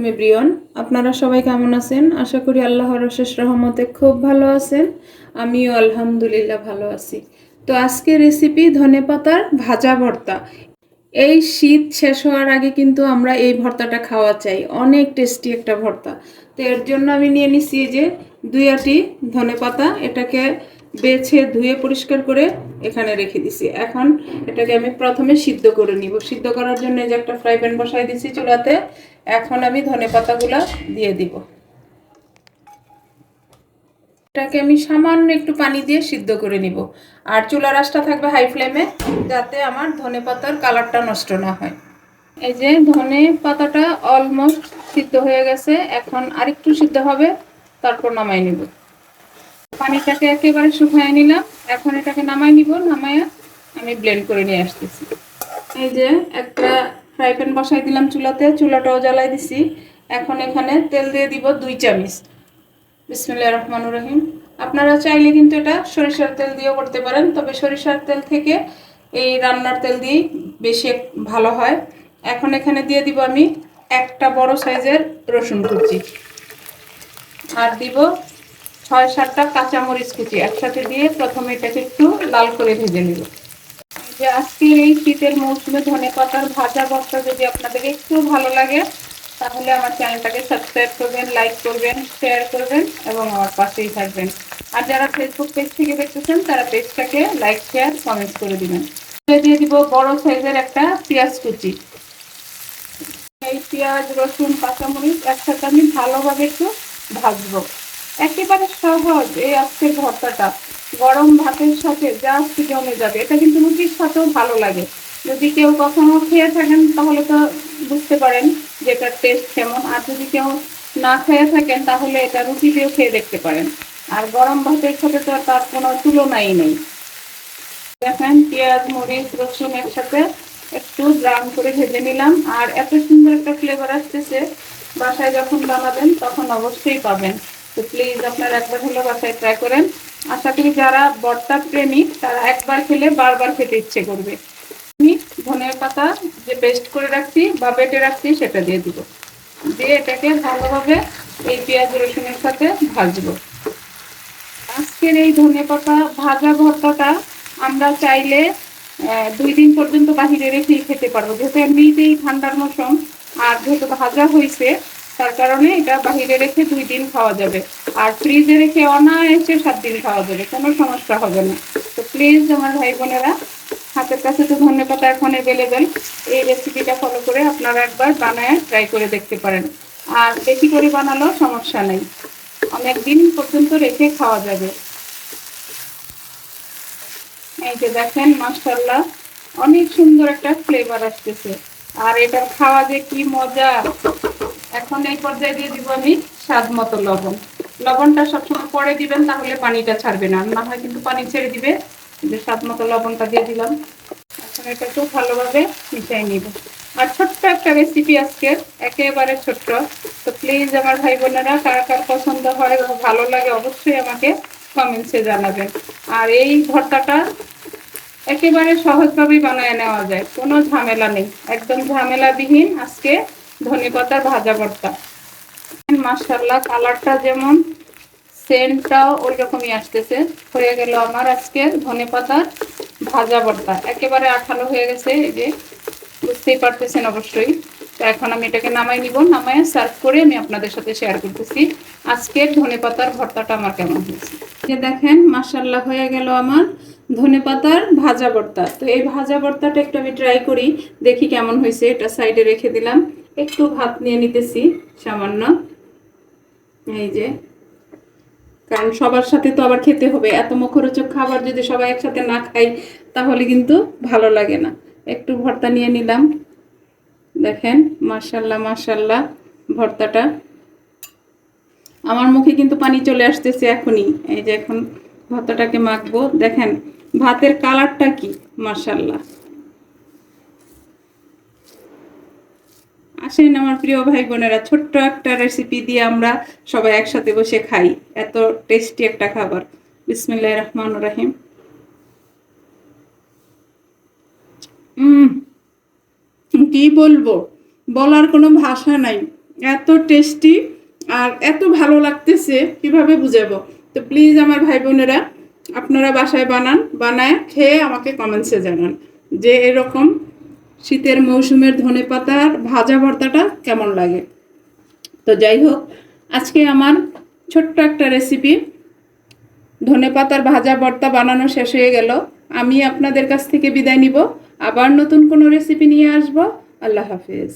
Everyone, আপনারা সবাই কেমন আছেন? আশা করি আল্লাহর অশেষ রহমতে খুব ভালো আছেন। আমিও আলহামদুলিল্লাহ ভালো আছি। তো আজকে রেসিপি ধনেপাতার ভাজা ভর্তা। এই শীত শেষ হওয়ার আগে কিন্তু আমরা এই ভর্তাটা খাওয়া চাই, অনেক টেস্টি একটা ভর্তা। তো এর জন্য আমি নিয়ে নিচ্ছি যে 2 আটি ধনেপাতা, এটাকে বেছে ধুয়ে পরিষ্কার করে এখানে রেখে দিছি। এখন এটাকে আমি প্রথমে সিদ্ধ করে নিব। সিদ্ধ করার জন্য যে একটা ফ্রাই প্যান বসাই দিছি চুলাতে। এখন আমি ধনেপাতাগুলা দিয়ে দিব। এটাকে আমি সামান্য একটু পানি দিয়ে সিদ্ধ করে নিব। আর চুলার আঁচটা থাকবে হাই ফ্লেমে, যাতে আমার ধনেপাতার কালারটা নষ্ট না হয়। এই যে ধনে পাতাটা অলমোস্ট সিদ্ধ হয়ে গেছে, এখন আরেকটু সিদ্ধ হবে, তারপর নামাই নিব। পানিটাকে একেবারে শুকিয়ে নিলাম। এখন এটাকে নামাই নিব। নামাইয়া আমি ব্লেন্ড করে নিয়ে আসতেছি। এই যে একটা ফ্রাই প্যান বসাই দিলাম চুলাতে, চুলাটাও জ্বালাই দিছি। এখন এখানে তেল দিয়ে দিব 2 চামচ। বিসমিল্লাহির রহমানির রহিম। আপনারা চাইলে কিন্তু এটা সরিষার তেল দিয়েও করতে পারেন, তবে সরিষার তেল থেকে এই রান্নার তেল দিয়েই বেশি ভালো হয়। এখন এখানে দিয়ে দিব আমি একটা বড় সাইজের রসুন কুচি, আর দিব 6-7টা কাঁচামরিচ কুচি একসাথে দিয়ে প্রথমে এটাকে একটু লাল করে ভেজে নিব। যে আজকের এই শীতের মৌসুমে ধনেপাতার ভাজা ভর্তা যদি আপনাদের একটু ভালো লাগে, তাহলে আমার চ্যানেলটাকে সাবস্ক্রাইব করবেন, লাইক করবেন, শেয়ার করবেন এবং আমার পাশেই থাকবেন। আর যারা ফেসবুক পেজ থেকে দেখতেছেন তারা পেজটাকে লাইক, শেয়ার, কমেন্ট করে দিবেন। দিয়ে দিব বড় সাইজের একটা পেঁয়াজ কুচি। এই পেঁয়াজ, রসুন, কাঁচামরিচ একসাথে আমি ভালোভাবে একটু ভাজবো। একেবারে সহজ এই আজকের ভর্তাটা, গরম ভাতের সাথে জাস্ট জমে যাবে। এটা কিন্তু রুটির সাথেও ভালো লাগে। যদি কেউ কখনো খেয়ে থাকেন তাহলে তো বুঝতে পারেন যে এটার টেস্ট কেমন। আর যদি কেউ না খেয়ে থাকেন তাহলে এটা রুটি দিয়েও খেয়ে দেখতে পারেন। আর গরম ভাতের সাথে তো তার কোনো তুলনাই নেই। দেখেন পেঁয়াজ, মরিচ, রসুন একসাথে একটু ব্রাউন করে ভেজে নিলাম। আর এত সুন্দর একটা ফ্লেভার আসতেছে, বাসায় যখন বানাবেন তখন অবশ্যই পাবেন। তো প্লিজ আপনারা একবার হলে বাসায় ট্রাই করেন। আশা করি যারা ভর্তা প্রেমিক তারা একবার খেলে বারবার খেতে ইচ্ছে করবে। আমি ধনের পাতা যে পেস্ট করে রাখছি বা বেটে রাখছি সেটা দিয়ে দিব। দিয়ে এটাকে ভালোভাবে এই পেঁয়াজ রসুনের সাথে ভাজবো। আজকের এই ধনেপাতা ভাজা ভর্তাটা আমরা চাইলে 2 দিন পর্যন্ত বাহিরে রেখেই খেতে পারবো, যেহেতু এমনিতেই ঠান্ডার মৌসুম। আর যেহেতু ভাজা হয়েছে তার কারণে এটা বাহিরে রেখে 2 দিন খাওয়া যাবে। আর ফ্রিজে রেখে অনায়াসে 7 দিন খাওয়া যাবে, কোনো সমস্যা হবে না। তো প্লিজ আমার ভাই বোনেরা, হাতের কাছে তো ধনেপাতা এখন অ্যাভেলেবেল, এই রেসিপিটা ফলো করে আপনারা একবার বানায় ট্রাই করে দেখতে পারেন। আর বেশি করে বানালেও সমস্যা নেই, অনেক দিন পর্যন্ত রেখে খাওয়া যাবে। এই যে দেখেন মাশাআল্লাহ অনেক সুন্দর একটা ফ্লেভার আসতেছে। আর এটা খাওয়া যে কি মজা। এখন এই পর্যায়ে দিয়ে দিব আমি স্বাদ মতো লবণ। লবণটা সবসময় পরে দিবেন, তাহলে পানিটা ছাড়বে না, না হয় কিন্তু পানি ছেড়ে দিবে। যে স্বাদ মতো লবণটা দিয়ে দিলাম। এখন এটা একটু ভালোভাবে মিশিয়ে নিব। আর ছোট্ট একটা রেসিপি আজকে, একেবারে ছোট্ট। তো প্লিজ আমার ভাই বোনেরা, কার কার পছন্দ হয় বা ভালো লাগে অবশ্যই আমাকে কমেন্টসে জানাবেন। আর এই ভর্তাটা একেবারে সহজভাবেই বানায় নেওয়া যায়, কোনো ঝামেলা নেই, একদম ঝামেলাবিহীন আজকে ধনেপাতার ভাজা ভর্তা। মাশাআল্লাহ কালারটা যেমন, সেন্টটাও ওই রকমই আসতেছে। হয়ে গেল আমার আজকে ধনেপাতার ভাজা ভর্তা, একেবারে আঠালো হয়ে গেছে, এই যে বুঝতেই পারতেছেন অবশ্যই। তো এখন আমি এটাকে নামাই নিব, নামায় সার্ভ করে আমি আপনাদের সাথে শেয়ার করতেছি আজকের ধনেপাতার ভর্তাটা আমার কেমন হয়েছে। দেখেন মাশাআল্লাহ হয়ে গেল আমার ধনেপাতার ভাজা ভর্তা। তো এই ভাজা ভর্তাটা একটু আমি ট্রাই করি, দেখি কেমন হয়েছে। এটা সাইডে রেখে দিলাম, একটু ভাত নিয়ে নিতেছি সামান্য। এই যে, কারণ সবার সাথে তো আবার খেতে হবে, এত মুখরোচক খাবার যদি সবাই একসাথে না খাই তাহলে কিন্তু ভালো লাগে না। একটু ভর্তা নিয়ে নিলাম। দেখেন মাশাআল্লাহ মাশাআল্লাহ ভর্তাটা, আমার মুখে কিন্তু পানি চলে আসতেছে এখনই। এই যে এখন ভর্তাটাকে মাখবো। দেখেন ভাতের কালারটা কি মাশাআল্লাহ। আসেন আমার প্রিয় ভাই বোনেরা, ছোট্ট একটা রেসিপি দিয়ে আমরা সবাই একসাথে বসে খাই এত টেস্টি একটা খাবার। বিসমিল্লাহির রহমানির রহিম। কি বলবো, বলার কোনো ভাষা নাই, এত টেস্টি আর এত ভালো লাগতেছে, কিভাবে বুঝাবো। তো প্লিজ আমার ভাই বোনেরা, আপনারা বাসায় বানায় খেয়ে আমাকে কমেন্টসে জানান যে এরকম শীতের মৌসুমের ধনেপাতার ভাজা ভর্তাটা কেমন লাগে। তো যাই হোক, আজকে আমার ছোট্ট একটা রেসিপি ধনেপাতার ভাজা ভর্তা বানানো শেষ হয়ে গেল। আমি আপনাদের কাছ থেকে বিদায় নিব, আবার নতুন কোনো রেসিপি নিয়ে আসবো। আল্লাহ হাফেজ।